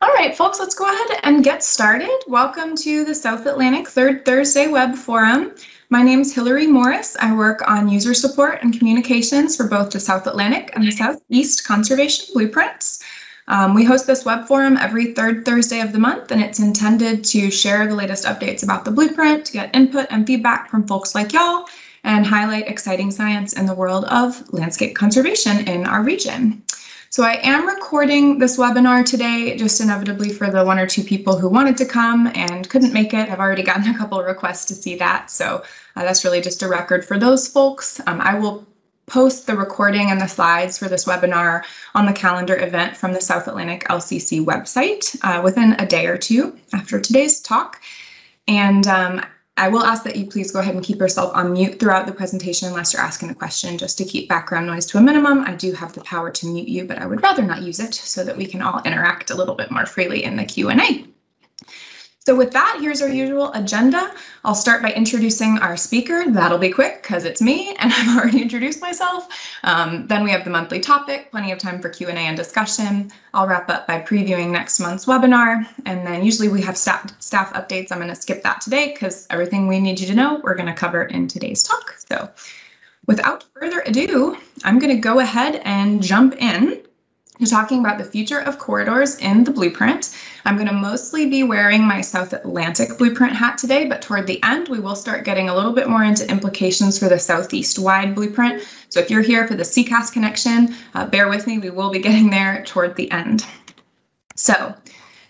All right, folks, let's go ahead and get started. Welcome to the South Atlantic Third Thursday Web Forum. My name is Hilary Morris. I work on user support and communications for both the South Atlantic and the Southeast Conservation Blueprints. We host this web forum every third Thursday of the month, and it's intended to share the latest updates about the blueprint, to get input and feedback from folks like y'all, and highlight exciting science in the world of landscape conservation in our region. So I am recording this webinar today, just inevitably for the one or two people who wanted to come and couldn't make it. I've already gotten a couple of requests to see that, so that's really just a record for those folks. I will post the recording and the slides for this webinar on the calendar event from the South Atlantic LCC website within a day or two after today's talk. And I will ask that you please go ahead and keep yourself on mute throughout the presentation unless you're asking a question, just to keep background noise to a minimum. I do have the power to mute you, but I would rather not use it so that we can all interact a little bit more freely in the Q&A. So with that, here's our usual agenda. I'll start by introducing our speaker. That'll be quick because it's me and I've already introduced myself. Then we have the monthly topic, plenty of time for Q&A and discussion. I'll wrap up by previewing next month's webinar. And then usually we have staff updates. I'm going to skip that today because everything we need you to know, we're going to cover in today's talk. So without further ado, I'm going to go ahead and jump in to talking about the future of corridors in the blueprint. I'm going to mostly be wearing my South Atlantic blueprint hat today, but toward the end, we will start getting a little bit more into implications for the Southeast-wide blueprint. So if you're here for the CCAS connection, bear with me, we will be getting there toward the end. So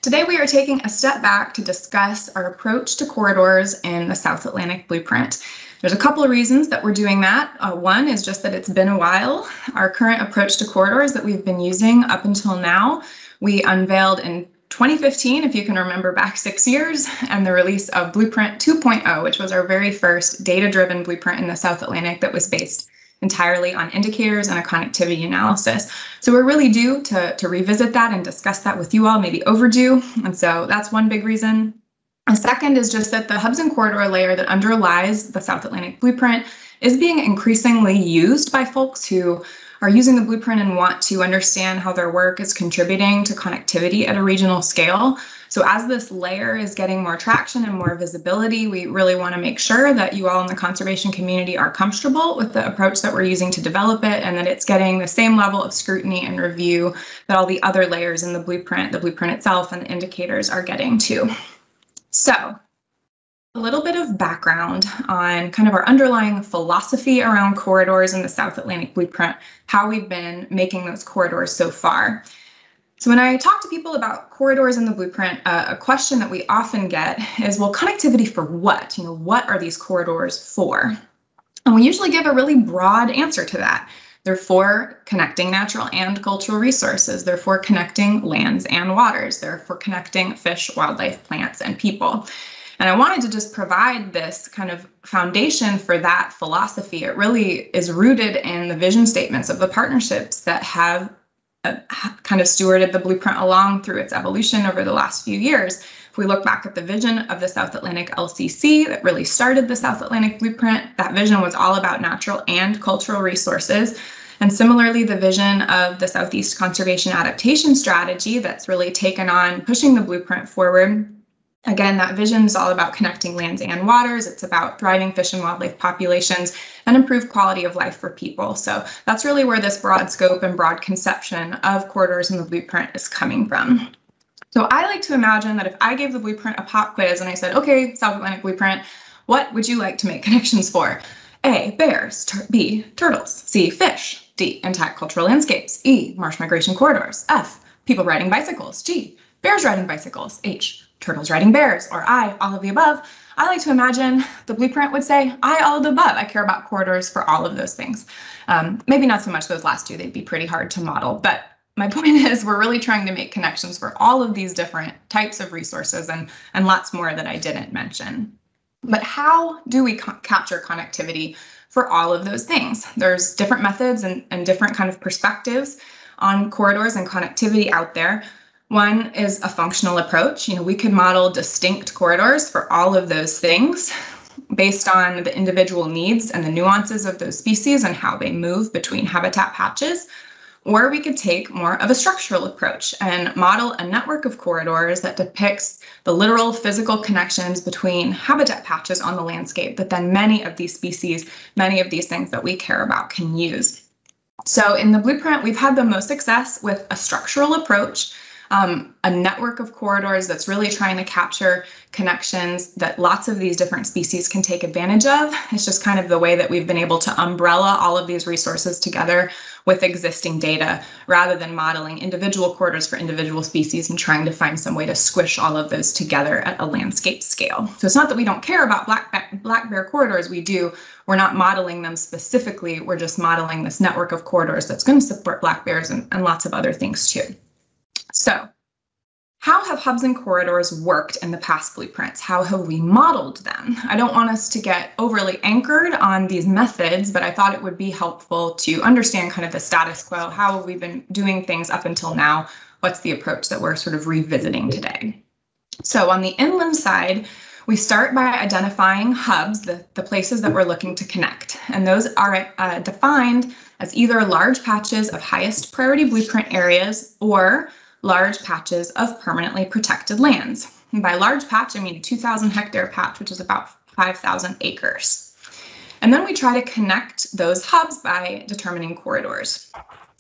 today we are taking a step back to discuss our approach to corridors in the South Atlantic blueprint. There's a couple of reasons that we're doing that. One is just that it's been a while. Our current approach to corridors that we've been using up until now, we unveiled in 2015, if you can remember back 6 years, and the release of Blueprint 2.0, which was our very first data-driven blueprint in the South Atlantic that was based entirely on indicators and a connectivity analysis. So we're really due to revisit that and discuss that with you all, maybe overdue. And so that's one big reason. A second is just that the hubs and corridor layer that underlies the South Atlantic blueprint is being increasingly used by folks who are using the blueprint and want to understand how their work is contributing to connectivity at a regional scale. So as this layer is getting more traction and more visibility, we really want to make sure that you all in the conservation community are comfortable with the approach that we're using to develop it, and that it's getting the same level of scrutiny and review that all the other layers in the blueprint itself and the indicators are getting to. So a little bit of background on kind of our underlying philosophy around corridors in the South Atlantic blueprint, how we've been making those corridors so far. So when I talk to people about corridors in the blueprint, a question that we often get is, well, connectivity for what? What are these corridors for? And we usually give a really broad answer to that. They're for connecting natural and cultural resources. They're for connecting lands and waters. They're for connecting fish, wildlife, plants, and people. And I wanted to just provide this kind of foundation for that philosophy. It really is rooted in the vision statements of the partnerships that have kind of stewarded the blueprint along through its evolution over the last few years. If we look back at the vision of the South Atlantic LCC that really started the South Atlantic blueprint, that vision was all about natural and cultural resources. And similarly, the vision of the Southeast Conservation Adaptation Strategy that's really taken on pushing the blueprint forward. Again, that vision is all about connecting lands and waters. It's about thriving fish and wildlife populations and improved quality of life for people. So that's really where this broad scope and broad conception of corridors in the blueprint is coming from. So I like to imagine that if I gave the blueprint a pop quiz and I said, okay, South Atlantic blueprint, what would you like to make connections for? A, bears, B, turtles, C, fish, D, intact cultural landscapes, E, marsh migration corridors, F, people riding bicycles, G, bears riding bicycles, H, turtles riding bears, or I, all of the above. I like to imagine the blueprint would say, I, all of the above. I care about corridors for all of those things. Maybe not so much those last two, they'd be pretty hard to model, but my point is we're really trying to make connections for all of these different types of resources and lots more that I didn't mention. But how do we capture connectivity for all of those things? There's different methods and different kind of perspectives on corridors and connectivity out there. One is a functional approach. We could model distinct corridors for all of those things based on the individual needs and the nuances of those species and how they move between habitat patches. Or we could take more of a structural approach and model a network of corridors that depicts the literal physical connections between habitat patches on the landscape that then many of these species, many of these things that we care about can use. So in the blueprint, we've had the most success with a structural approach, a network of corridors that's really trying to capture connections that lots of these different species can take advantage of. It's just kind of the way that we've been able to umbrella all of these resources together with existing data rather than modeling individual corridors for individual species and trying to find some way to squish all of those together at a landscape scale. So it's not that we don't care about black bear corridors, we do. We're not modeling them specifically, we're just modeling this network of corridors that's going to support black bears and lots of other things too. So how have hubs and corridors worked in the past blueprints? How have we modeled them? I don't want us to get overly anchored on these methods, but I thought it would be helpful to understand kind of the status quo. How have we been doing things up until now? What's the approach that we're sort of revisiting today? So on the inland side, we start by identifying hubs, the places that we're looking to connect. And those are defined as either large patches of highest priority blueprint areas or large patches of permanently protected lands. And by large patch, I mean a 2,000 hectare patch, which is about 5,000 acres. And then we try to connect those hubs by determining corridors.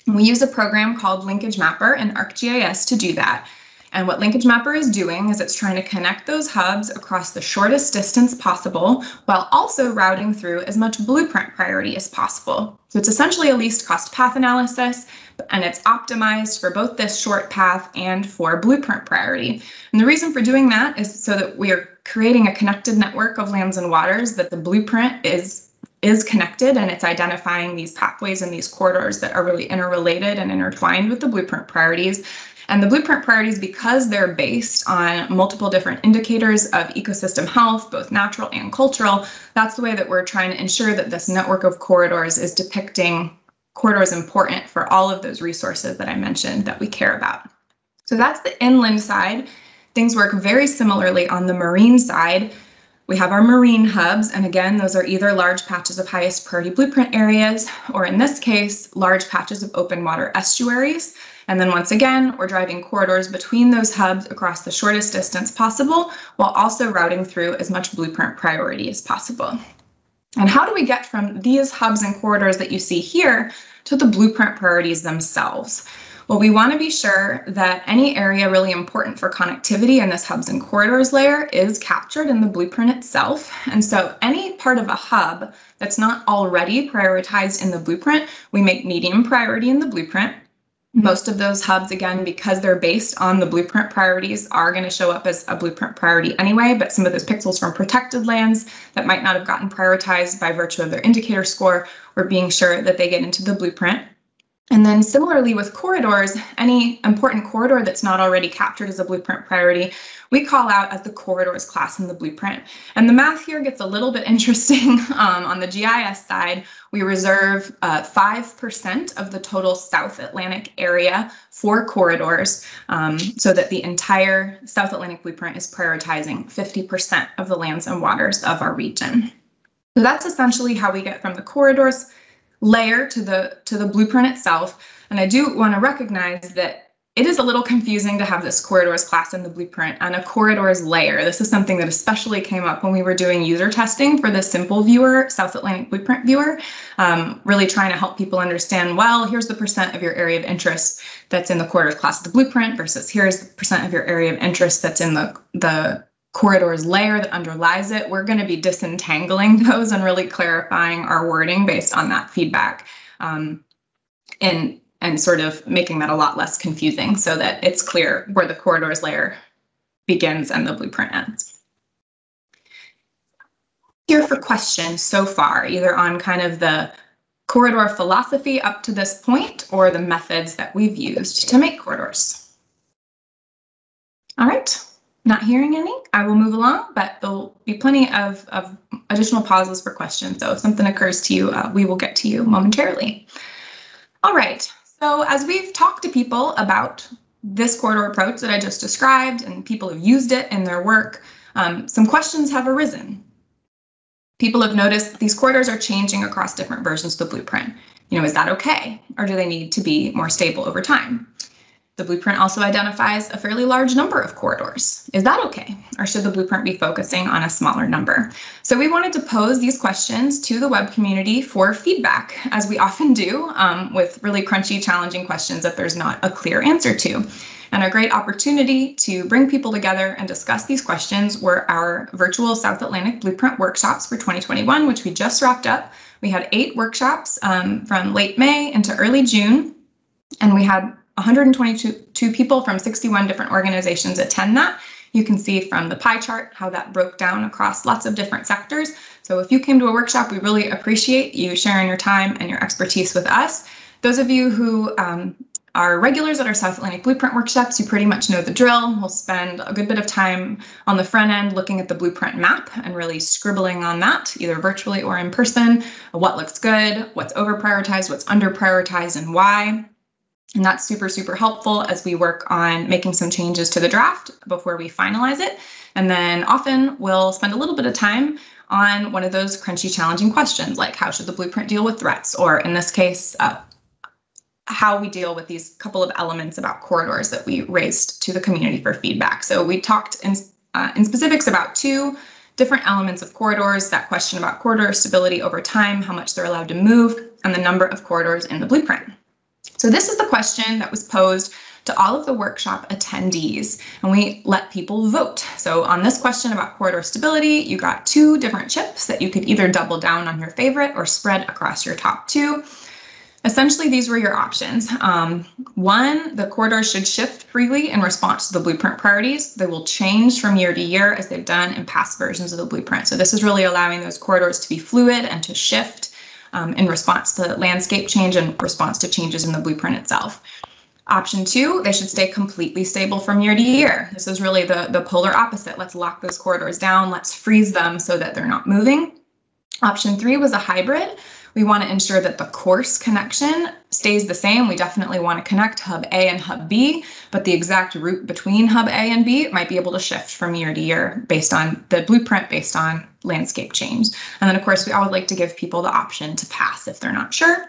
And we use a program called Linkage Mapper in ArcGIS to do that. And what Linkage Mapper is doing is it's trying to connect those hubs across the shortest distance possible while also routing through as much blueprint priority as possible. So it's essentially a least cost path analysis, and it's optimized for both this short path and for blueprint priority. And the reason for doing that is so that we are creating a connected network of lands and waters, that the blueprint is connected and it's identifying these pathways and these corridors that are really interrelated and intertwined with the blueprint priorities. And the blueprint priorities, because they're based on multiple different indicators of ecosystem health, both natural and cultural, that's the way that we're trying to ensure that this network of corridors is depicting corridors important for all of those resources that I mentioned that we care about. So that's the inland side. Things work very similarly on the marine side. We have our marine hubs, and again, those are either large patches of highest priority blueprint areas, or in this case, large patches of open water estuaries. And then once again, we're driving corridors between those hubs across the shortest distance possible, while also routing through as much blueprint priority as possible. And how do we get from these hubs and corridors that you see here to the blueprint priorities themselves? Well, we want to be sure that any area really important for connectivity in this hubs and corridors layer is captured in the blueprint itself. And so any part of a hub that's not already prioritized in the blueprint, we make medium priority in the blueprint. Most of those hubs, again, because they're based on the blueprint priorities, are going to show up as a blueprint priority anyway, but some of those pixels from protected lands that might not have gotten prioritized by virtue of their indicator score, we're being sure that they get into the blueprint. And then similarly with corridors, any important corridor that's not already captured as a blueprint priority, we call out as the corridors class in the blueprint. And the math here gets a little bit interesting. On the GIS side, we reserve 5% of the total South Atlantic area for corridors, so that the entire South Atlantic blueprint is prioritizing 50% of the lands and waters of our region. So that's essentially how we get from the corridors layer to the blueprint itself. And I do want to recognize that it is a little confusing to have this corridors class in the blueprint and a corridors layer. This is something that especially came up when we were doing user testing for the simple viewer, South Atlantic blueprint viewer, really trying to help people understand, well, here's the percent of your area of interest that's in the corridors class of the blueprint versus here's the percent of your area of interest that's in the corridors layer that underlies it. We're going to be disentangling those and really clarifying our wording based on that feedback, and sort of making that a lot less confusing so that it's clear where the corridors layer begins and the blueprint ends. Here for questions so far, either on kind of the corridor philosophy up to this point or the methods that we've used to make corridors. All right. Not hearing any, I will move along, but there'll be plenty of additional pauses for questions. So if something occurs to you, we will get to you momentarily. All right, so as we've talked to people about this corridor approach that I just described, and people have used it in their work, some questions have arisen. People have noticed that these corridors are changing across different versions of the blueprint. Is that okay? Or do they need to be more stable over time? The blueprint also identifies a fairly large number of corridors. Is that okay? Or should the blueprint be focusing on a smaller number? So we wanted to pose these questions to the web community for feedback, as we often do with really crunchy, challenging questions that there's not a clear answer to. And a great opportunity to bring people together and discuss these questions were our virtual South Atlantic Blueprint workshops for 2021, which we just wrapped up. We had 8 workshops from late May into early June, and we had 122 people from 61 different organizations attend that. You can see from the pie chart how that broke down across lots of different sectors. So if you came to a workshop, we really appreciate you sharing your time and your expertise with us. Those of you who are regulars at our South Atlantic Blueprint workshops, you pretty much know the drill. We'll spend a good bit of time on the front end looking at the blueprint map and really scribbling on that, either virtually or in person, what looks good, what's over prioritized, what's under prioritized, and why. And that's super, super helpful as we work on making some changes to the draft before we finalize it. And then often we'll spend a little bit of time on one of those crunchy, challenging questions, like how should the blueprint deal with threats? Or in this case, how we deal with these couple of elements about corridors that we raised to the community for feedback. So we talked in specifics about 2 different elements of corridors, that question about corridor stability over time, how much they're allowed to move, and the number of corridors in the blueprint. So this is the question that was posed to all of the workshop attendees, and we let people vote. So on this question about corridor stability, you got 2 different chips that you could either double down on your favorite or spread across your top 2. Essentially, these were your options. 1, the corridors should shift freely in response to the blueprint priorities. They will change from year to year as they've done in past versions of the blueprint. So this is really allowing those corridors to be fluid and to shift in response to landscape change and response to changes in the blueprint itself. Option 2, they should stay completely stable from year to year. This is really the polar opposite. Let's lock those corridors down. Let's freeze them so that they're not moving. Option 3 was a hybrid. We want to ensure that the course connection stays the same. We definitely want to connect hub A and hub B, but the exact route between hub A and B might be able to shift from year to year based on the blueprint, based on landscape change. And then, of course, we always like to give people the option to pass if they're not sure.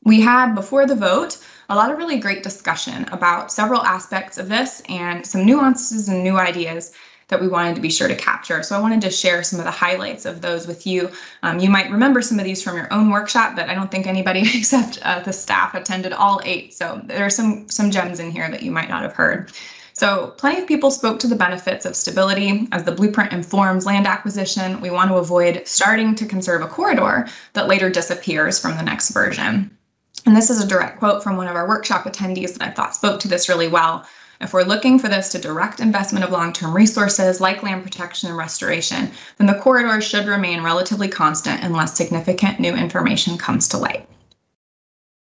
We had, before the vote, a lot of really great discussion about several aspects of this and some nuances and new ideas that we wanted to be sure to capture. So I wanted to share some of the highlights of those with you. You might remember some of these from your own workshop, but I don't think anybody except the staff attended all 8. So there are some gems in here that you might not have heard. So plenty of people spoke to the benefits of stability. As the blueprint informs land acquisition, we want to avoid starting to conserve a corridor that later disappears from the next version. And this is a direct quote from one of our workshop attendees that I thought spoke to this really well. If we're looking for this to direct investment of long-term resources like land protection and restoration, then the corridors should remain relatively constant unless significant new information comes to light.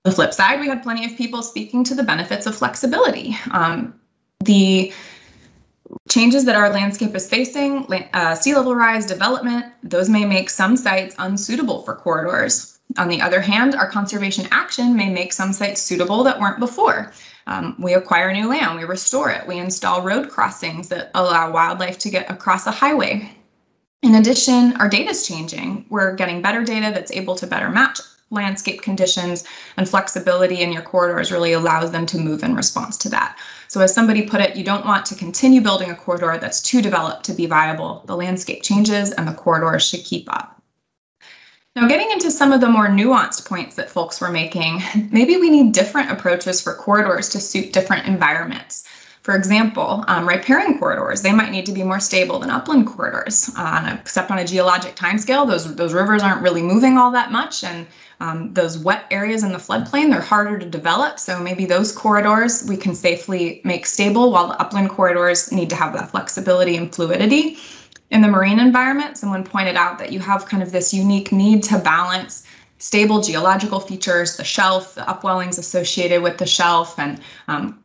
On the flip side, we had plenty of people speaking to the benefits of flexibility. The changes that our landscape is facing, sea level rise, development, those may make some sites unsuitable for corridors. On the other hand, our conservation action may make some sites suitable that weren't before. We acquire new land, we restore it, we install road crossings that allow wildlife to get across a highway. In addition, our data is changing. We're getting better data that's able to better match landscape conditions, and flexibility in your corridors really allows them to move in response to that. So as somebody put it, you don't want to continue building a corridor that's too developed to be viable. The landscape changes and the corridors should keep up. Now, getting into some of the more nuanced points that folks were making, maybe we need different approaches for corridors to suit different environments. For example, riparian corridors, they might need to be more stable than upland corridors, except on a geologic timescale. Those rivers aren't really moving all that much, and those wet areas in the floodplain, they're harder to develop. So maybe those corridors we can safely make stable, while the upland corridors need to have that flexibility and fluidity. In the marine environment, someone pointed out that you have kind of this unique need to balance stable geological features, the shelf, the upwellings associated with the shelf, and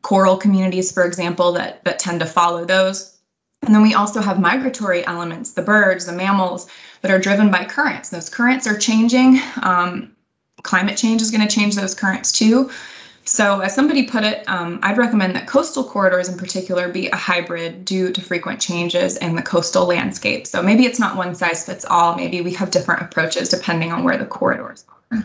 coral communities, for example, that tend to follow those. And then we also have migratory elements, the birds, the mammals, that are driven by currents. Those currents are changing. Climate change is going to change those currents too. So as somebody put it, I'd recommend that coastal corridors in particular be a hybrid due to frequent changes in the coastal landscape. So maybe it's not one size fits all. Maybe we have different approaches depending on where the corridors are.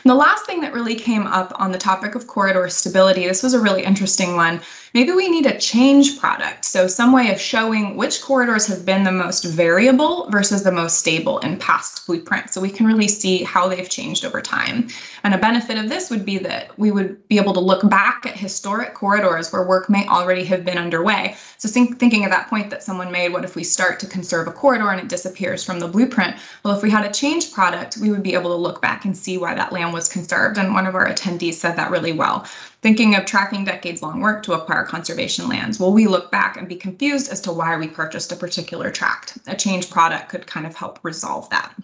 And the last thing that really came up on the topic of corridor stability, this was a really interesting one. Maybe we need a change product. So some way of showing which corridors have been the most variable versus the most stable in past blueprints. So we can really see how they've changed over time. And a benefit of this would be that we would be able to look back at historic corridors where work may already have been underway. So thinking of that point that someone made, what if we start to conserve a corridor and it disappears from the blueprint? Well, if we had a change product, we would be able to look back and see why that land was conserved. And one of our attendees said that really well. Thinking of tracking decades-long work to acquire conservation lands, will we look back and be confused as to why we purchased a particular tract? A change product could kind of help resolve that.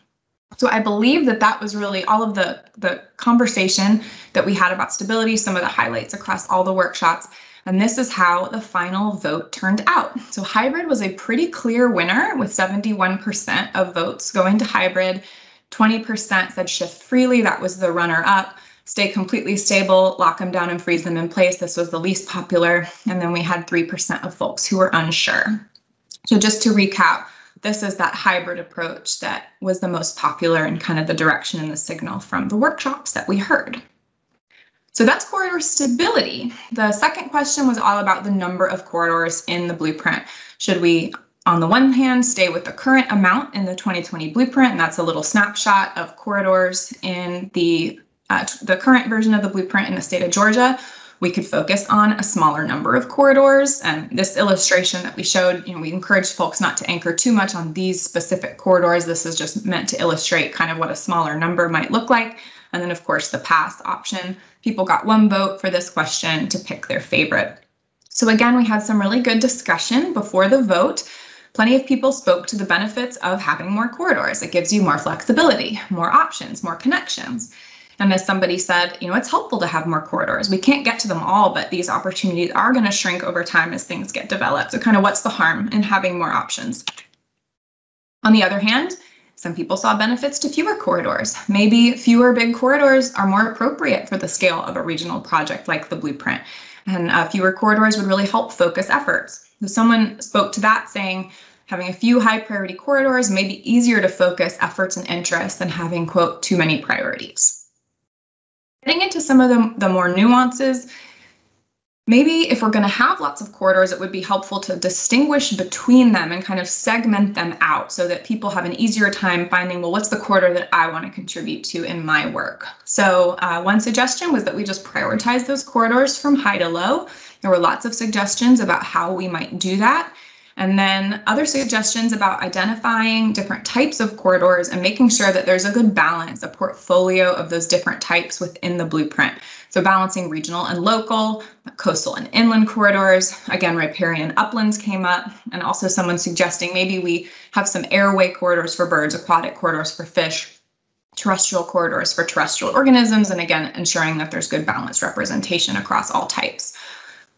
So I believe that that was really all of the conversation that we had about stability, some of the highlights across all the workshops. And this is how the final vote turned out. So hybrid was a pretty clear winner with 71% of votes going to hybrid. 20% said shift freely. That was the runner-up. Stay completely stable, lock them down and freeze them in place. This was the least popular. And then we had 3% of folks who were unsure. So just to recap, this is that hybrid approach that was the most popular and kind of the direction and the signal from the workshops that we heard. So that's corridor stability. The second question was all about the number of corridors in the blueprint. Should we, on the one hand, stay with the current amount in the 2020 blueprint? And that's a little snapshot of corridors in the current version of the blueprint in the state of Georgia. We could focus on a smaller number of corridors. And this illustration that we showed, we encourage folks not to anchor too much on these specific corridors. This is just meant to illustrate kind of what a smaller number might look like. And then, of course, the pass option. People got one vote for this question to pick their favorite. So again, we had some really good discussion before the vote. Plenty of people spoke to the benefits of having more corridors. It gives you more flexibility, more options, more connections. And as somebody said, it's helpful to have more corridors. We can't get to them all, but these opportunities are going to shrink over time as things get developed. So kind of what's the harm in having more options? On the other hand, some people saw benefits to fewer corridors. Maybe fewer big corridors are more appropriate for the scale of a regional project like the blueprint. And fewer corridors would really help focus efforts. So someone spoke to that saying, having a few high priority corridors may be easier to focus efforts and interests than having, quote, too many priorities. Getting into some of the more nuances, maybe if we're going to have lots of corridors, it would be helpful to distinguish between them and kind of segment them out so that people have an easier time finding, well, what's the corridor that I want to contribute to in my work? So one suggestion was that we just prioritize those corridors from high to low. There were lots of suggestions about how we might do that. And then other suggestions about identifying different types of corridors and making sure that there's a good balance, a portfolio of those different types within the blueprint. So balancing regional and local, coastal and inland corridors. Again, riparian uplands came up, and also someone suggesting maybe we have some airway corridors for birds, aquatic corridors for fish, terrestrial corridors for terrestrial organisms, and again, ensuring that there's good balanced representation across all types.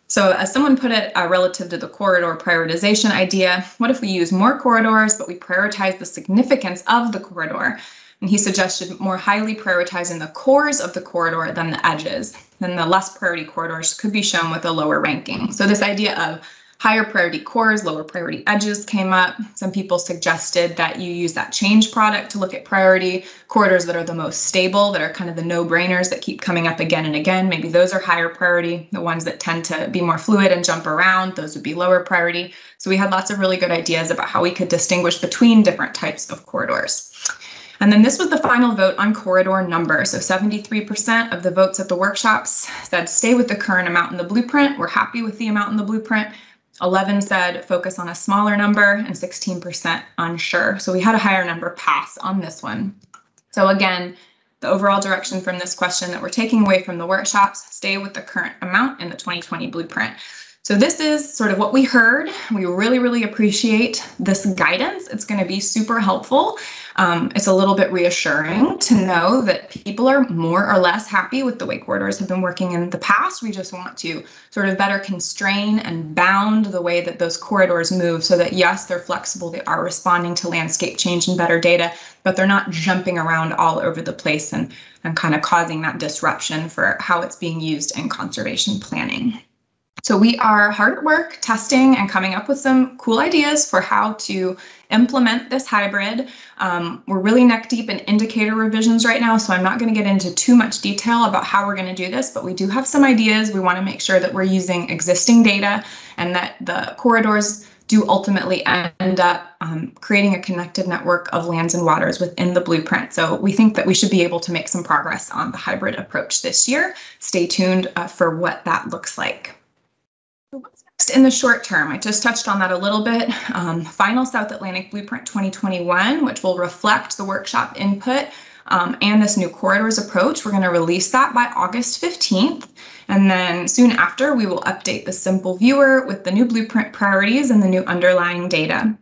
So as someone put it, relative to the corridor prioritization idea, what if we use more corridors, but we prioritize the significance of the corridor? And he suggested more highly prioritizing the cores of the corridor than the edges. Then the less priority corridors could be shown with a lower ranking. So this idea of higher priority cores, lower priority edges came up. Some people suggested that you use that change product to look at priority corridors that are the most stable, that are kind of the no-brainers that keep coming up again and again. Maybe those are higher priority. The ones that tend to be more fluid and jump around, those would be lower priority. So we had lots of really good ideas about how we could distinguish between different types of corridors. And then this was the final vote on corridor number. So 73% of the votes at the workshops said stay with the current amount in the blueprint. We're happy with the amount in the blueprint. 11 said focus on a smaller number, and 16% unsure. So we had a higher number pass on this one. So again, the overall direction from this question that we're taking away from the workshops, stay with the current amount in the 2020 blueprint. So this is sort of what we heard. We really, really appreciate this guidance. It's going to be super helpful. It's a little bit reassuring to know that people are more or less happy with the way corridors have been working in the past. We just want to sort of better constrain and bound the way that those corridors move so that, yes, they're flexible, they are responding to landscape change and better data, but they're not jumping around all over the place and kind of causing that disruption for how it's being used in conservation planning. So we are hard at work testing and coming up with some cool ideas for how to implement this hybrid. We're really neck deep in indicator revisions right now, so I'm not going to get into too much detail about how we're going to do this, but we do have some ideas. We want to make sure that we're using existing data and that the corridors do ultimately end up creating a connected network of lands and waters within the blueprint. So we think that we should be able to make some progress on the hybrid approach this year. Stay tuned for what that looks like. What's next in the short term? I just touched on that a little bit. Final South Atlantic Blueprint 2021, which will reflect the workshop input and this new corridors approach. We're going to release that by August 15th. And then soon after, we will update the simple viewer with the new blueprint priorities and the new underlying data.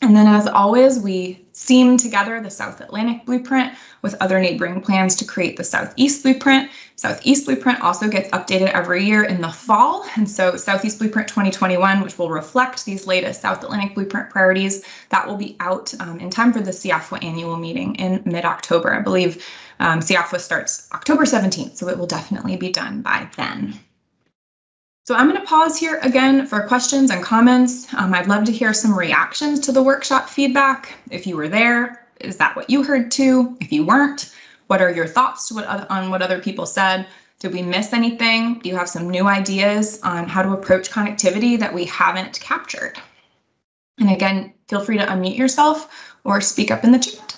And then as always, we seam together the South Atlantic Blueprint with other neighboring plans to create the Southeast Blueprint. Southeast Blueprint also gets updated every year in the fall. And so Southeast Blueprint 2021, which will reflect these latest South Atlantic Blueprint priorities, that will be out in time for the CIAFWA annual meeting in mid-October. I believe CIAFWA starts October 17th, so it will definitely be done by then. So I'm going to pause here again for questions and comments. I'd love to hear some reactions to the workshop feedback. If you were there, is that what you heard too? If you weren't, what are your thoughts on what other people said? Did we miss anything? Do you have some new ideas on how to approach connectivity that we haven't captured? And again, feel free to unmute yourself or speak up in the chat.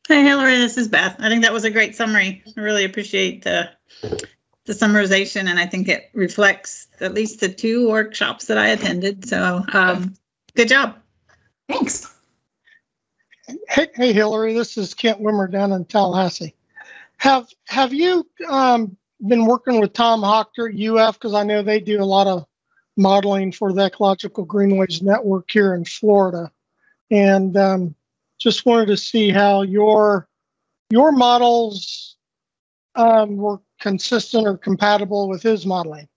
Hey, Hilary, this is Beth. I think that was a great summary. I really appreciate the summarization, and I think it reflects at least the 2 workshops that I attended. So good job. Thanks. Hey, Hilary, this is Kent Wimmer down in Tallahassee. Have you been working with Tom Hochter at UF? Because I know they do a lot of modeling for the Ecological Greenways Network here in Florida. And just wanted to see how your models were consistent or compatible with his modeling.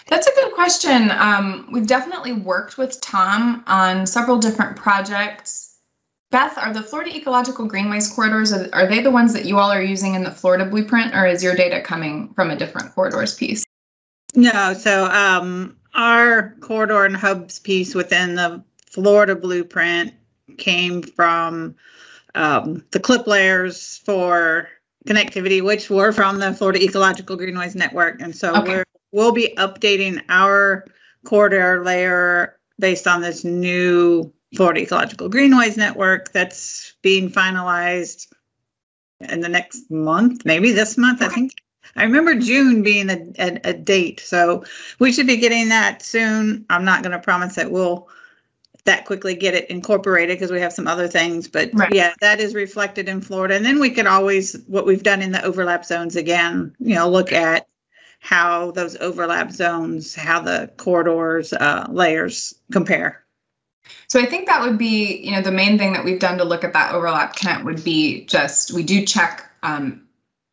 That's a good question. We've definitely worked with Tom on several different projects. Beth, are the Florida Ecological Greenways corridors, are they the ones that you all are using in the Florida blueprint, or is your data coming from a different corridors piece? No, so our corridor and hubs piece within the Florida blueprint came from the clip layers for connectivity, which were from the Florida Ecological Greenways Network. And so we'll be updating our corridor layer based on this new Florida Ecological Greenways Network that's being finalized in the next month, maybe this month. I think I remember June being a date. So we should be getting that soon. I'm not going to promise that we'll that quickly get it incorporated because we have some other things, but yeah, that is reflected in Florida. And then we can always, what we've done in the overlap zones again, look at how those overlap zones, how the corridors layers compare. So I think that would be, the main thing that we've done to look at that overlap, Kent, would be just, we do check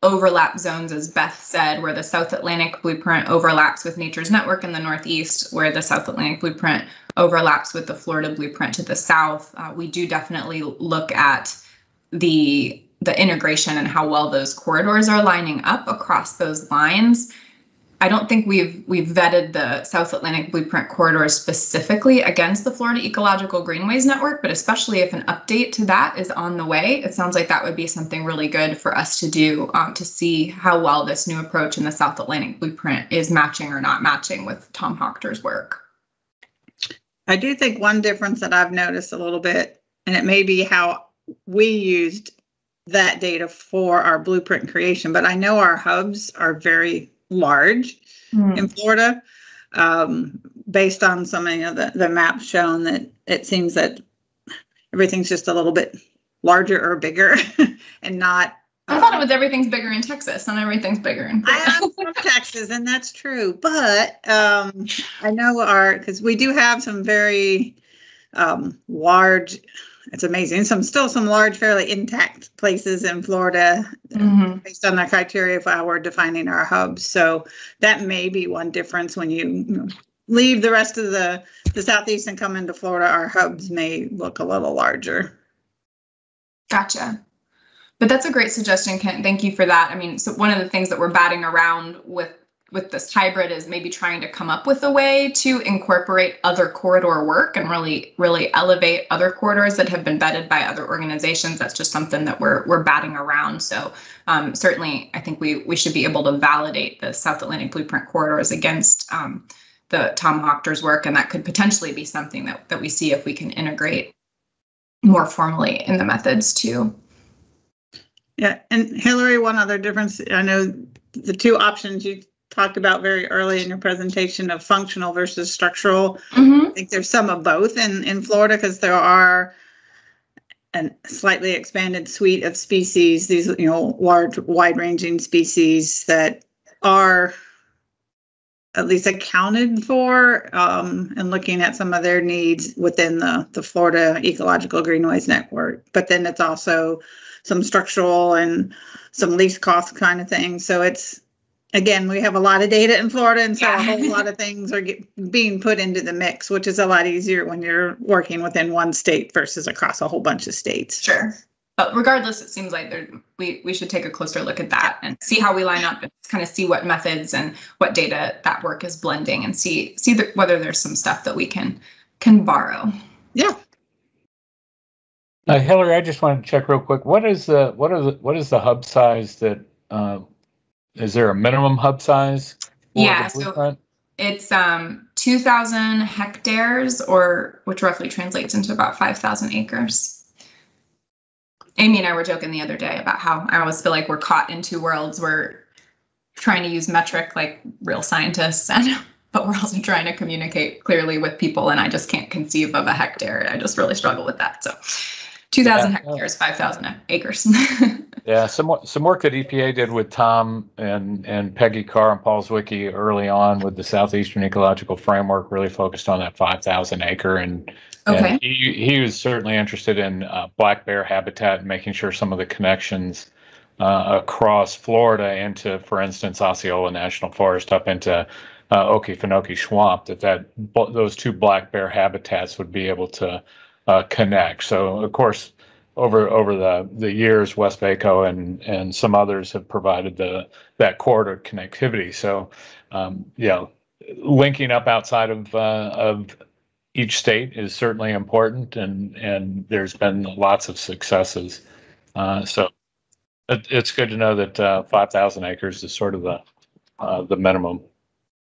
overlap zones, as Beth said, where the South Atlantic Blueprint overlaps with Nature's Network in the Northeast, where the South Atlantic Blueprint overlaps with the Florida Blueprint to the south. We do definitely look at the integration and how well those corridors are lining up across those lines. I don't think we've vetted the South Atlantic Blueprint corridors specifically against the Florida Ecological Greenways Network, but especially if an update to that is on the way, it sounds like that would be something really good for us to do to see how well this new approach in the South Atlantic Blueprint is matching or not matching with Tom Hochter's work. I do think one difference that I've noticed a little bit, and it may be how we used that data for our blueprint creation, but I know our hubs are very large in Florida, based on some of the maps shown that it seems that everything's just a little bit larger or bigger and not. I thought it was everything's bigger in Texas, not everything's bigger in Florida. I am from Texas, and that's true, but I know because we do have some very large, it's amazing, still some large, fairly intact places in Florida based on the criteria of how we're defining our hubs. So that may be one difference when you leave the rest of the Southeast and come into Florida, our hubs may look a little larger. Gotcha. But that's a great suggestion, Kent. Thank you for that. I mean, so one of the things that we're batting around with with this hybrid is maybe trying to come up with a way to incorporate other corridor work and really elevate other corridors that have been vetted by other organizations. That's just something that we're batting around. So certainly, I think we should be able to validate the South Atlantic Blueprint corridors against the Tom Hochter's work, and that could potentially be something that we see if we can integrate more formally in the methods too. Yeah, and Hilary, one other difference, I know the two options you talked about very early in your presentation of functional versus structural. I think there's some of both in Florida, because there are a slightly expanded suite of species, these large, wide-ranging species that are at least accounted for, and looking at some of their needs within the Florida Ecological Greenways Network. But then it's also some structural and some least cost kind of things. So it's, again, we have a lot of data in Florida, and so a whole lot of things are being put into the mix, which is a lot easier when you're working within one state versus across a whole bunch of states. Sure. But regardless, it seems like we should take a closer look at that and see how we line up and kind of see what methods and what data that work is blending, and see whether there's some stuff that we can borrow. Yeah. Hilary, I just wanted to check real quick. What is the hub size that? Is there a minimum hub size? Yeah, so it's 2,000 hectares, which roughly translates into about 5,000 acres. Amy and I were joking the other day about how I always feel like we're caught in two worlds. We're trying to use metric like real scientists, but we're also trying to communicate clearly with people, and I just can't conceive of a hectare. I just really struggle with that. So 2,000 hectares, 5,000 acres. Yeah, some work that EPA did with Tom and Peggy Carr and Paul Zwicky early on with the Southeastern Ecological Framework really focused on that 5,000 acre, and he was certainly interested in black bear habitat and making sure some of the connections across Florida into, for instance, Osceola National Forest up into Okefenokee Swamp, those two black bear habitats would be able to connect. So of course, over the years, West Vaco and some others have provided that corridor connectivity. So linking up outside of each state is certainly important, and there's been lots of successes. So it's good to know that 5,000 acres is sort of the minimum.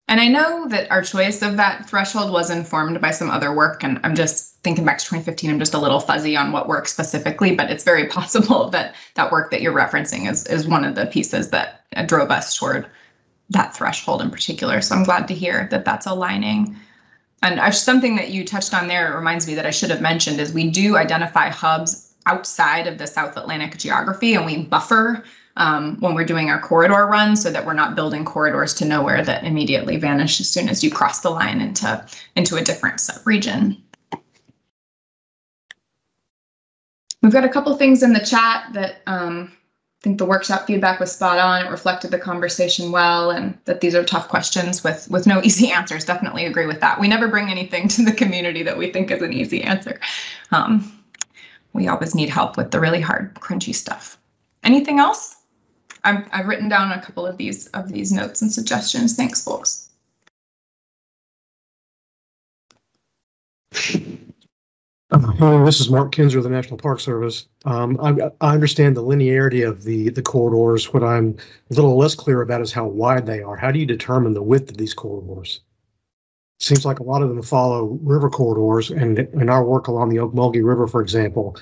And I know that our choice of that threshold was informed by some other work, and I'm just thinking back to 2015, I'm just a little fuzzy on what work specifically, but it's very possible that that work that you're referencing is one of the pieces that drove us toward that threshold in particular. So I'm glad to hear that that's aligning. And something that you touched on there reminds me that I should have mentioned is we do identify hubs outside of the South Atlantic geography, and we buffer when we're doing our corridor run so that we're not building corridors to nowhere that immediately vanish as soon as you cross the line into a different subregion. We've got a couple things in the chat that I think the workshop feedback was spot on. It reflected the conversation well, and that these are tough questions with no easy answers. Definitely agree with that. We never bring anything to the community that we think is an easy answer. We always need help with the really hard, crunchy stuff. Anything else? I've written down a couple of these notes and suggestions. Thanks, folks. This is Mark Kinzer of the National Park Service. I understand the linearity of the corridors. What I'm a little less clear about is how wide they are. How do you determine the width of these corridors? It seems like a lot of them follow river corridors, and in our work along the Ocmulgee River, for example,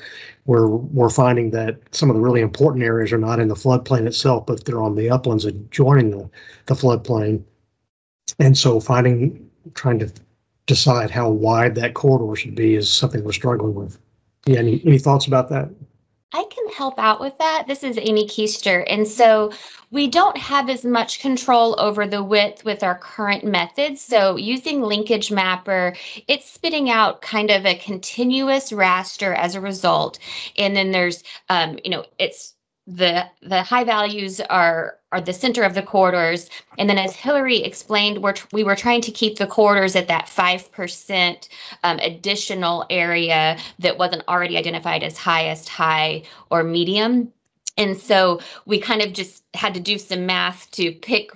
we're finding that some of the really important areas are not in the floodplain itself, but they're on the uplands adjoining the floodplain. And so trying to decide how wide that corridor should be is something we're struggling with. Yeah, any thoughts about that? I can help out with that. This is Amy Keister. And so we don't have as much control over the width with our current methods. So using Linkage Mapper, it's spitting out kind of a continuous raster as a result. And then there's, it's the high values are the center of the corridors. And then as Hilary explained, we were trying to keep the corridors at that 5% additional area that wasn't already identified as highest, high, or medium. And so we kind of just had to do some math to pick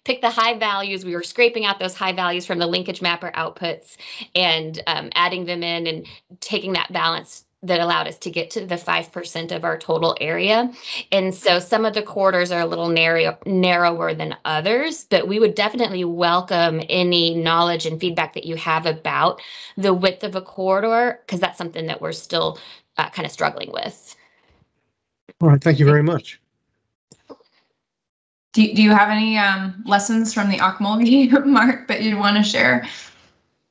pick the high values. We were scraping out those high values from the linkage mapper outputs and adding them in and taking that balance that allowed us to get to the 5% of our total area. And so some of the corridors are a little narrower than others, but we would definitely welcome any knowledge and feedback that you have about the width of a corridor, because that's something that we're still kind of struggling with. All right, thank you very much. Do you have any lessons from the Ocmulgee, Mark, that you'd want to share?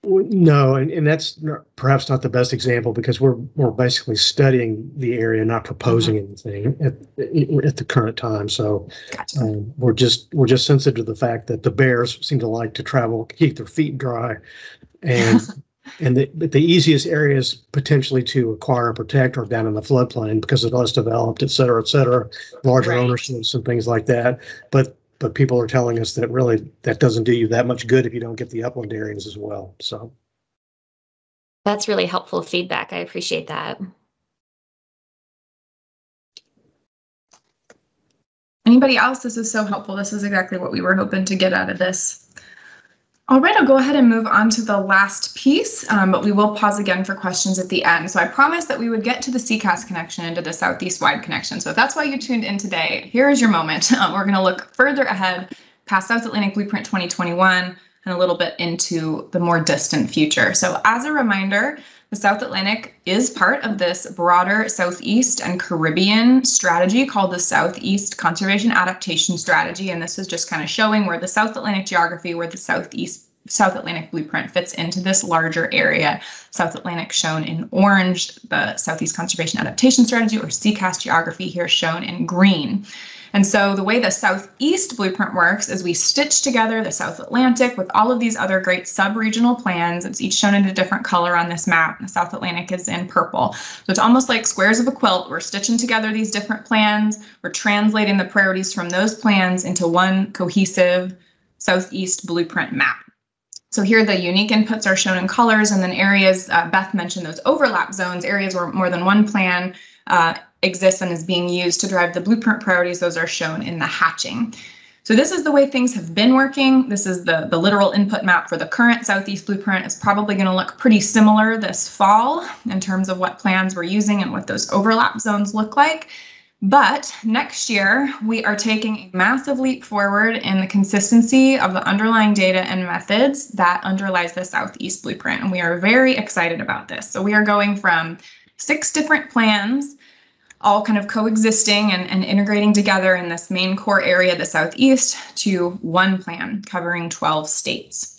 No, and that's perhaps not the best example, because we're basically studying the area, not proposing anything at the current time. So Gotcha. we're just sensitive to the fact that the bears seem to like to travel, keep their feet dry, and the easiest areas potentially to acquire and protect are down in the floodplain because it's less developed, et cetera, larger ownerships and things like that. But people are telling us that really that doesn't do you that much good if you don't get the upland areas as well. So that's really helpful feedback. I appreciate that. Anybody else? This is so helpful. This is exactly what we were hoping to get out of this. All right, I'll go ahead and move on to the last piece, but we will pause again for questions at the end. So I promised that we would get to the CCAS connection and to the Southeast Wide connection. So if that's why you tuned in today, here is your moment. We're going to look further ahead past South Atlantic Blueprint 2021 and a little bit into the more distant future. So as a reminder, the South Atlantic is part of this broader Southeast and Caribbean strategy called the Southeast Conservation Adaptation Strategy. And this is just kind of showing where the South Atlantic geography, where the South Atlantic Blueprint fits into this larger area. South Atlantic shown in orange, the Southeast Conservation Adaptation Strategy, or CCAS geography here shown in green. And so the way the Southeast Blueprint works is we stitch together the South Atlantic with all of these other great sub-regional plans. It's each shown in a different color on this map. The South Atlantic is in purple. So it's almost like squares of a quilt. We're stitching together these different plans. We're translating the priorities from those plans into one cohesive Southeast Blueprint map. So here the unique inputs are shown in colors, and then areas, Beth mentioned those overlap zones, areas where more than one plan exists and is being used to drive the blueprint priorities. Those are shown in the hatching. So this is the way things have been working. This is the literal input map for the current Southeast Blueprint. It's probably going to look pretty similar this fall in terms of what plans we're using and what those overlap zones look like. But next year, we are taking a massive leap forward in the consistency of the underlying data and methods that underlies the Southeast Blueprint. And we are very excited about this. So we are going from 6 different plans, all kind of coexisting and integrating together in this main core area, the Southeast, to one plan covering 12 states.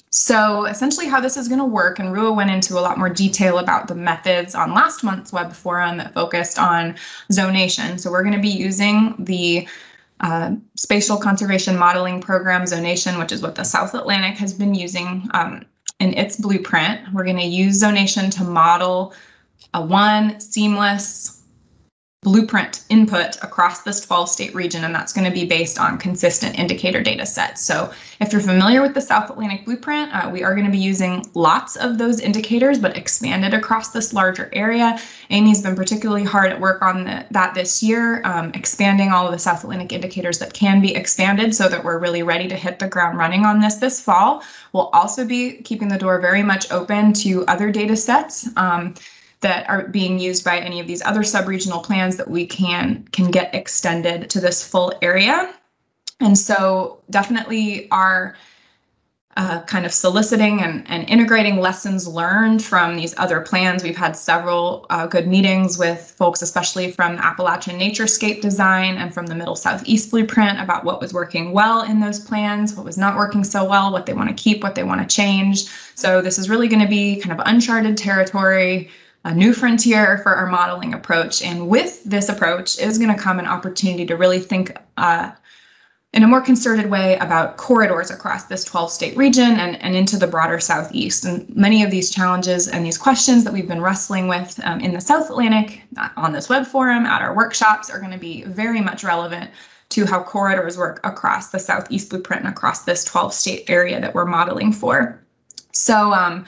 So essentially how this is going to work, and Rua went into a lot more detail about the methods on last month's web forum that focused on zonation. So we're going to be using the Spatial Conservation Modeling Program zonation, which is what the South Atlantic has been using in its blueprint. We're going to use zonation to model a one seamless blueprint input across this 12-state region, and that's going to be based on consistent indicator data sets. So if you're familiar with the South Atlantic Blueprint, we are going to be using lots of those indicators, but expanded across this larger area. Amy's been particularly hard at work on that this year, expanding all of the South Atlantic indicators that can be expanded so that we're really ready to hit the ground running on this fall. We'll also be keeping the door very much open to other data sets that are being used by any of these other sub-regional plans that we can get extended to this full area. And so definitely are kind of soliciting and integrating lessons learned from these other plans. We've had several good meetings with folks, especially from Appalachian Naturescape Design and from the Middle Southeast Blueprint, about what was working well in those plans, what was not working so well, what they want to keep, what they want to change. So this is really going to be kind of uncharted territory, a new frontier for our modeling approach. And with this approach is going to come an opportunity to really think in a more concerted way about corridors across this 12-state region and into the broader Southeast. And many of these challenges and these questions that we've been wrestling with in the South Atlantic, on this web forum, at our workshops, are going to be very much relevant to how corridors work across the Southeast Blueprint and across this 12-state area that we're modeling for. So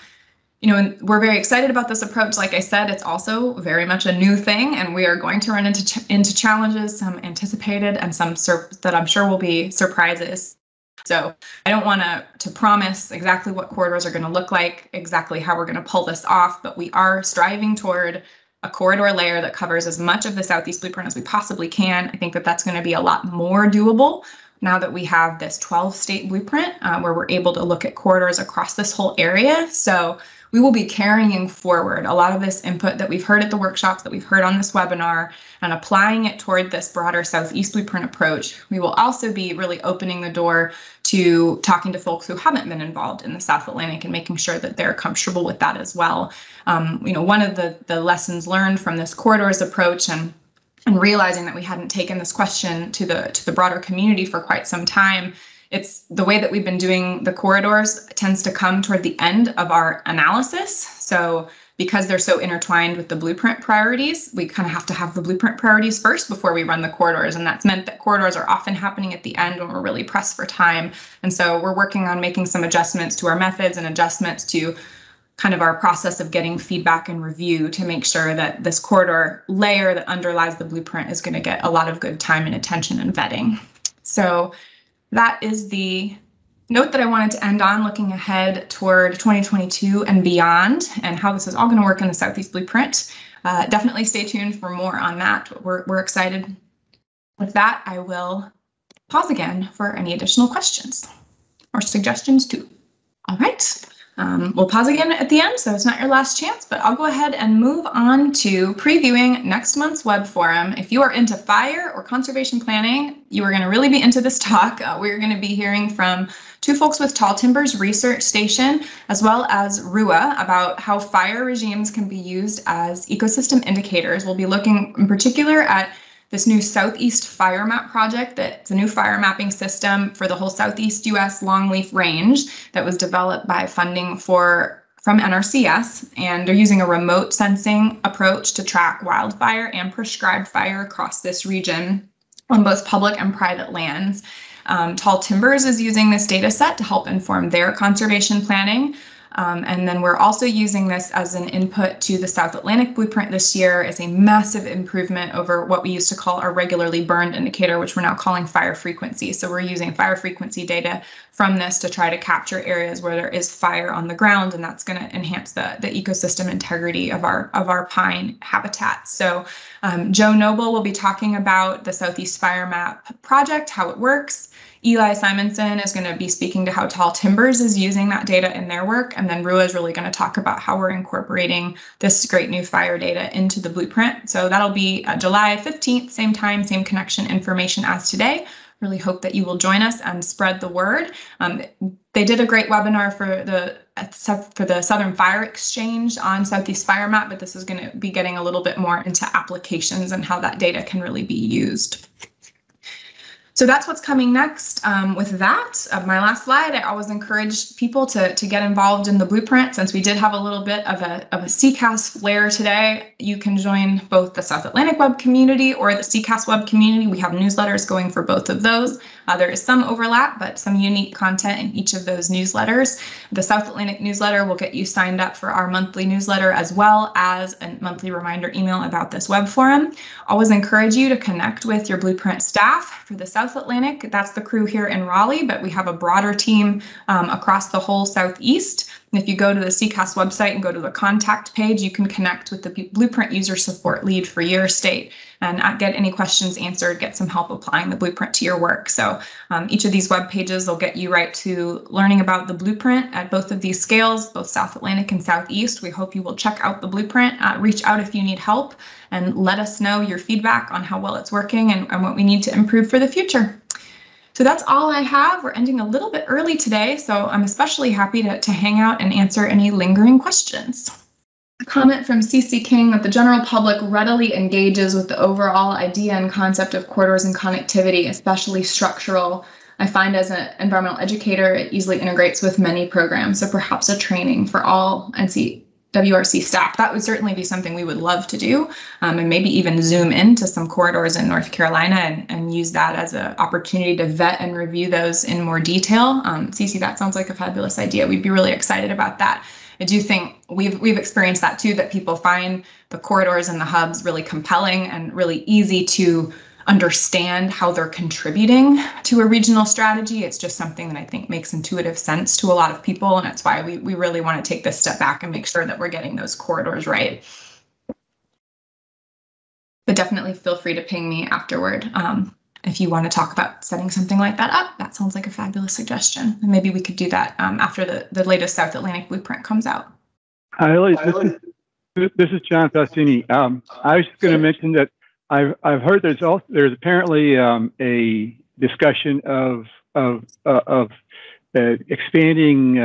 And we're very excited about this approach. Like I said, it's also very much a new thing, and we are going to run into challenges, some anticipated and some that I'm sure will be surprises. So I don't want to promise exactly what corridors are going to look like, exactly how we're going to pull this off, but we are striving toward a corridor layer that covers as much of the Southeast blueprint as we possibly can. I think that that's going to be a lot more doable now that we have this 12-state blueprint where we're able to look at corridors across this whole area. So we will be carrying forward a lot of this input that we've heard at the workshops, that we've heard on this webinar, and applying it toward this broader Southeast blueprint approach. We will also be really opening the door to talking to folks who haven't been involved in the South Atlantic and making sure that they're comfortable with that as well. One of the lessons learned from this corridors approach and realizing that we hadn't taken this question to the broader community for quite some time, it's the way that we've been doing the corridors tends to come toward the end of our analysis. So because they're so intertwined with the blueprint priorities, we kind of have to have the blueprint priorities first before we run the corridors. And that's meant that corridors are often happening at the end when we're really pressed for time. And so we're working on making some adjustments to our methods and adjustments to kind of our process of getting feedback and review to make sure that this corridor layer that underlies the blueprint is going to get a lot of good time and attention and vetting. So that is the note that I wanted to end on, looking ahead toward 2022 and beyond and how this is all going to work in the Southeast Blueprint. Definitely stay tuned for more on that. We're excited. With that, I will pause again for any additional questions or suggestions too. All right. We'll pause again at the end, so it's not your last chance, but I'll go ahead and move on to previewing next month's web forum. If you are into fire or conservation planning, you are going to really be into this talk. We're going to be hearing from two folks with Tall Timbers Research Station, as well as RUA, about how fire regimes can be used as ecosystem indicators. We'll be looking in particular at this new Southeast Fire Map project. That's a new fire mapping system for the whole Southeast U.S. longleaf range that was developed by funding from NRCS, and they're using a remote sensing approach to track wildfire and prescribed fire across this region on both public and private lands. Tall Timbers is using this data set to help inform their conservation planning. And then we're also using this as an input to the South Atlantic Blueprint this year as a massive improvement over what we used to call our regularly burned indicator, which we're now calling fire frequency. So we're using fire frequency data from this to try to capture areas where there is fire on the ground, and that's going to enhance the ecosystem integrity of our pine habitat. So Joe Noble will be talking about the Southeast Fire Map project, how it works. Eli Simonson is going to be speaking to how Tall Timbers is using that data in their work. And then Rua is really going to talk about how we're incorporating this great new fire data into the blueprint. So that'll be July 15th, same time, same connection information as today. Really hope that you will join us and spread the word. They did a great webinar for the Southern Fire Exchange on Southeast Fire Map, but this is going to be getting a little bit more into applications and how that data can really be used. So that's what's coming next. With that, my last slide, I always encourage people to get involved in the blueprint. Since we did have a little bit of a CCAS flair today, you can join both the South Atlantic web community or the CCAS web community. We have newsletters going for both of those. There is some overlap, but some unique content in each of those newsletters. The South Atlantic newsletter will get you signed up for our monthly newsletter, as well as a monthly reminder email about this web forum. Always encourage you to connect with your blueprint staff. For the South Atlantic, that's the crew here in Raleigh, but we have a broader team across the whole Southeast. And if you go to the CCAS website and go to the contact page, you can connect with the Blueprint User Support Lead for your state and get any questions answered, get some help applying the blueprint to your work. So each of these web pages will get you right to learning about the blueprint at both of these scales, both South Atlantic and Southeast. We hope you will check out the blueprint, reach out if you need help, and let us know your feedback on how well it's working and what we need to improve for the future. So that's all I have. We're ending a little bit early today, so I'm especially happy to hang out and answer any lingering questions. A comment from CC King that the general public readily engages with the overall idea and concept of corridors and connectivity, especially structural. I find as an environmental educator, it easily integrates with many programs, so perhaps a training for all WRC staff. That would certainly be something we would love to do, and maybe even zoom into some corridors in North Carolina and use that as an opportunity to vet and review those in more detail. Cece, that sounds like a fabulous idea. We'd be really excited about that. I do think we've experienced that too, that people find the corridors and the hubs really compelling and really easy to understand how they're contributing to a regional strategy. It's just something that I think makes intuitive sense to a lot of people, and that's why we really want to take this step back and make sure that we're getting those corridors right. But definitely feel free to ping me afterward if you want to talk about setting something like that up. That sounds like a fabulous suggestion. And maybe we could do that after the latest South Atlantic blueprint comes out. Hi, this is John Faustini. I was just going to mention that I've heard there's apparently a discussion of expanding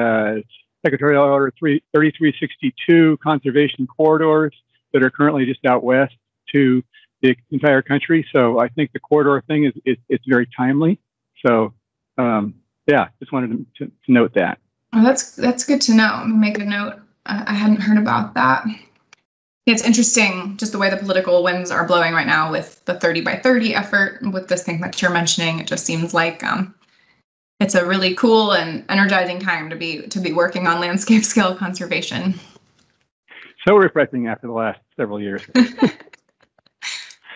Secretarial Order 3362 conservation corridors that are currently just out west to the entire country. So I think the corridor thing it's very timely. So yeah, just wanted to note that. Oh, that's good to know. I'm gonna make a note. I hadn't heard about that. It's interesting just the way the political winds are blowing right now with the 30 by 30 effort. With this thing that you're mentioning, it just seems like it's a really cool and energizing time to be working on landscape scale conservation. So refreshing after the last several years.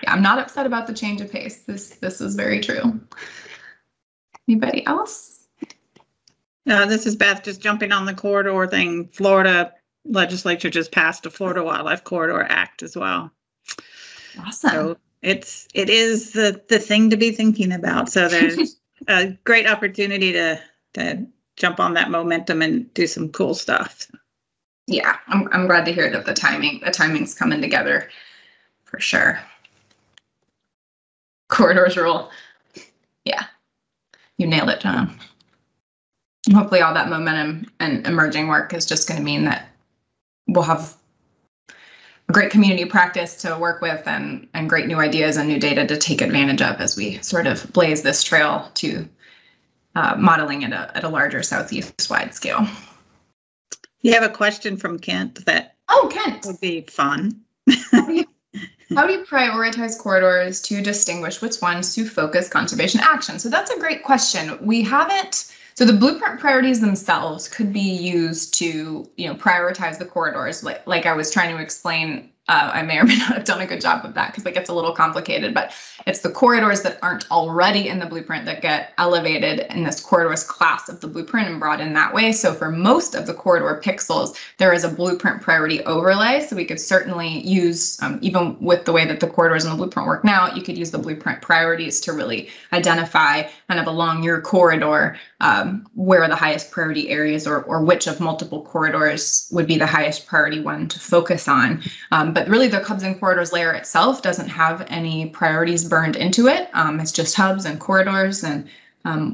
Yeah, I'm not upset about the change of pace. This is very true. Anybody else? This is Beth, just jumping on the corridor thing. Florida legislature just passed a Florida Wildlife Corridor Act as well. Awesome. So it is the thing to be thinking about. So there's a great opportunity to jump on that momentum and do some cool stuff. Yeah, I'm glad to hear that the timing's coming together for sure. Corridors rule. Yeah, you nailed it, John. Hopefully all that momentum and emerging work is just going to mean that we'll have a great community practice to work with and great new ideas and new data to take advantage of as we sort of blaze this trail to modeling at a larger Southeast-wide scale. You have a question from Kent that Kent would be fun. How do you prioritize corridors to distinguish which ones to focus conservation action? So that's a great question. We haven't. So the blueprint priorities themselves could be used to, prioritize the corridors. Like I was trying to explain, I may or may not have done a good job of that because it gets a little complicated, but it's the corridors that aren't already in the blueprint that get elevated in this corridors class of the blueprint and brought in that way. So for most of the corridor pixels, there is a blueprint priority overlay. So we could certainly use, even with the way that the corridors in the blueprint work now, you could use the blueprint priorities to really identify kind of along your corridor where are the highest priority areas or which of multiple corridors would be the highest priority one to focus on. But really the hubs and corridors layer itself doesn't have any priorities burned into it. It's just hubs and corridors, and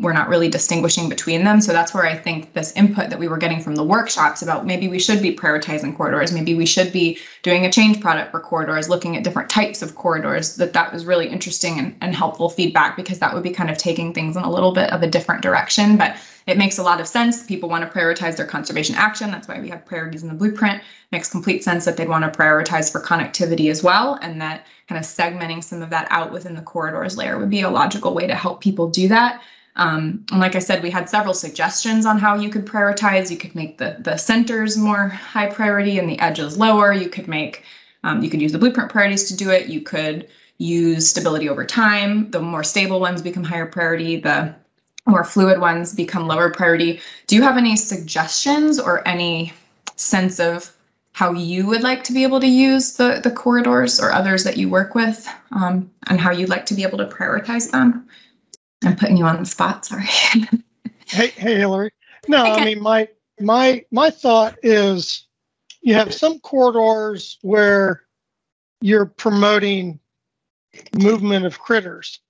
we're not really distinguishing between them. So that's where I think this input that we were getting from the workshops about maybe we should be prioritizing corridors, maybe we should be doing a change product for corridors, looking at different types of corridors, that was really interesting and helpful feedback, because that would be kind of taking things in a little bit of a different direction. But it makes a lot of sense. People want to prioritize their conservation action. That's why we have priorities in the blueprint. Makes complete sense that they'd want to prioritize for connectivity as well, and that kind of segmenting some of that out within the corridors layer would be a logical way to help people do that. And like I said, we had several suggestions on how you could prioritize. You could make the centers more high priority and the edges lower. You could make, you could use the blueprint priorities to do it. You could use stability over time. The more stable ones become higher priority. The more fluid ones become lower priority. Do you have any suggestions or any sense of how you would like to be able to use the corridors or others that you work with, and how you'd like to be able to prioritize them? I'm putting you on the spot, sorry. Hey, Hilary. No, Okay. I mean, my thought is you have some corridors where you're promoting movement of critters.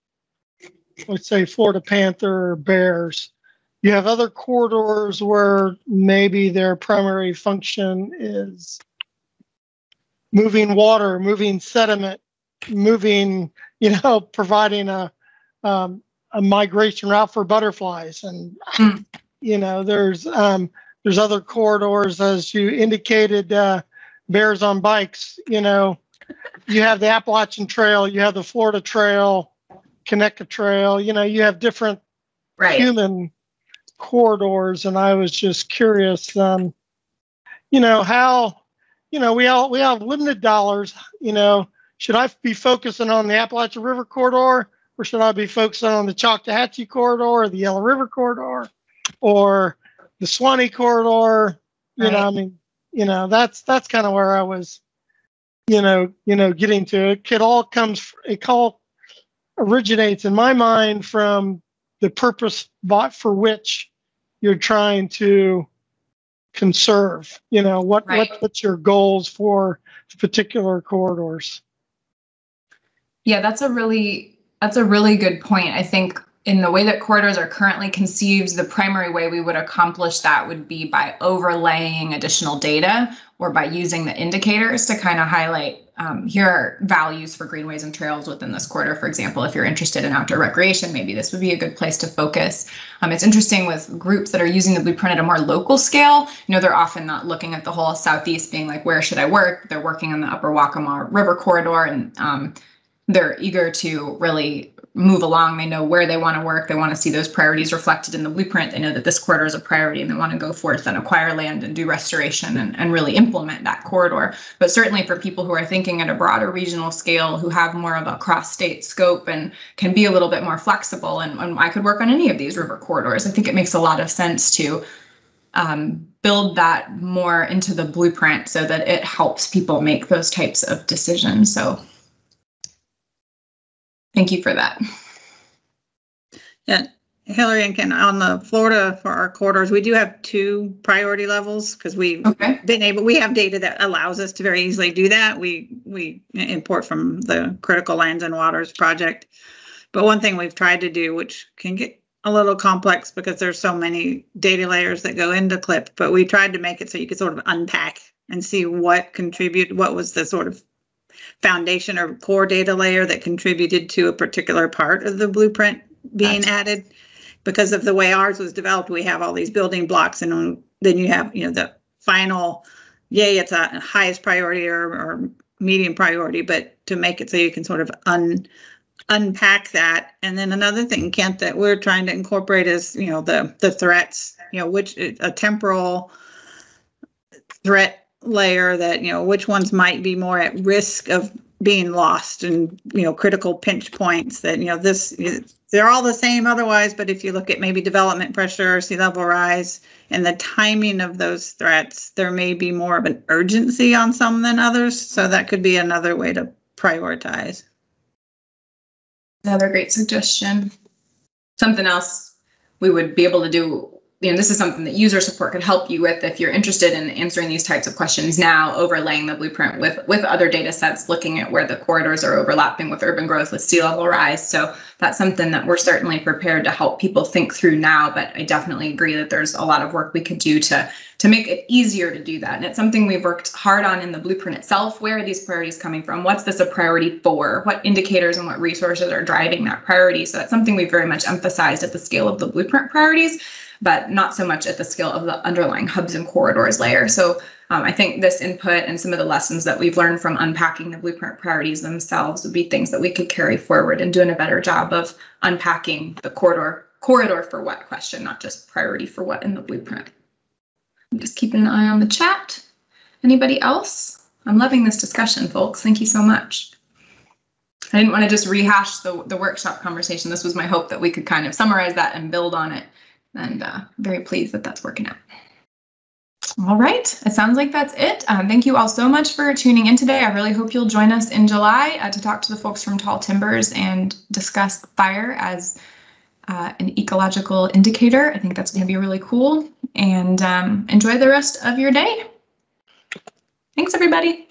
Let's say Florida panther or bears. You have other corridors where maybe their primary function is moving water, moving sediment, moving, providing a migration route for butterflies. And, there's other corridors, as you indicated, bears on bikes. You have the Appalachian Trail, you have the Florida Trail, Connecticut Trail, you have different human corridors. And I was just curious, how, we have limited dollars, should I be focusing on the Appalachian River corridor, or should I be focusing on the Choctawhatchee corridor, or the Yellow River corridor, or the Swanee corridor? Right. That's kind of where I was, getting to. It all originates in my mind from the purpose for which you're trying to conserve. What's your goals for particular corridors? Yeah, that's a really good point. I think in the way that corridors are currently conceived, the primary way we would accomplish that would be by overlaying additional data or by using the indicators to kind of highlight, here are values for greenways and trails within this corridor. For example, if you're interested in outdoor recreation, maybe this would be a good place to focus. It's interesting with groups that are using the blueprint at a more local scale. They're often not looking at the whole Southeast being like, where should I work? They're working on the Upper Waccamaw River corridor, and they're eager to really move along. They know where they want to work. They want to see those priorities reflected in the blueprint. They know that this corridor is a priority, and they want to go forth and acquire land and do restoration and really implement that corridor. But certainly for people who are thinking at a broader regional scale, who have more of a cross-state scope and can be a little bit more flexible, and I could work on any of these river corridors, I think it makes a lot of sense to build that more into the blueprint so that it helps people make those types of decisions. So thank you for that. Yeah, Hilary and Ken, on the Florida for our corridors, we do have 2 priority levels because we have data that allows us to very easily do that. We import from the Critical Lands and Waters project. But one thing we've tried to do, which can get a little complex because there's so many data layers that go into CLIP, but we tried to make it so you could sort of unpack and see what was the sort of foundation or core data layer that contributed to a particular part of the blueprint being added. Because of the way ours was developed, we have all these building blocks, and then you have, the final, it's a highest priority or medium priority, but to make it so you can sort of unpack that. And then another thing, Kent, that we're trying to incorporate is, the threats, which a temporal threat layer that, which ones might be more at risk of being lost, and, critical pinch points that, they're all the same otherwise, but if you look at maybe development pressure, sea level rise, and the timing of those threats, there may be more of an urgency on some than others. So that could be another way to prioritize. Another great suggestion. Something else we would be able to do, this is something that user support could help you with if you're interested in answering these types of questions now, overlaying the blueprint with other data sets, looking at where the corridors are overlapping with urban growth, with sea level rise. So that's something that we're certainly prepared to help people think through now, but I definitely agree that there's a lot of work we could do to make it easier to do that. And it's something we've worked hard on in the blueprint itself. Where are these priorities coming from? What's this a priority for? What indicators and what resources are driving that priority? So that's something we've very much emphasized at the scale of the blueprint priorities, but not so much at the scale of the underlying hubs and corridors layer. So I think this input and some of the lessons that we've learned from unpacking the blueprint priorities themselves would be things that we could carry forward and doing a better job of unpacking the corridor for what question, not just priority for what in the blueprint. I'm just keeping an eye on the chat. Anybody else? I'm loving this discussion, folks. Thank you so much. I didn't want to just rehash the workshop conversation. This was my hope that we could kind of summarize that and build on it. And very pleased that that's working out. All right, it sounds like that's it. Thank you all so much for tuning in today. I really hope you'll join us in July to talk to the folks from Tall Timbers and discuss fire as an ecological indicator. I think that's going to be really cool. And enjoy the rest of your day. Thanks, everybody.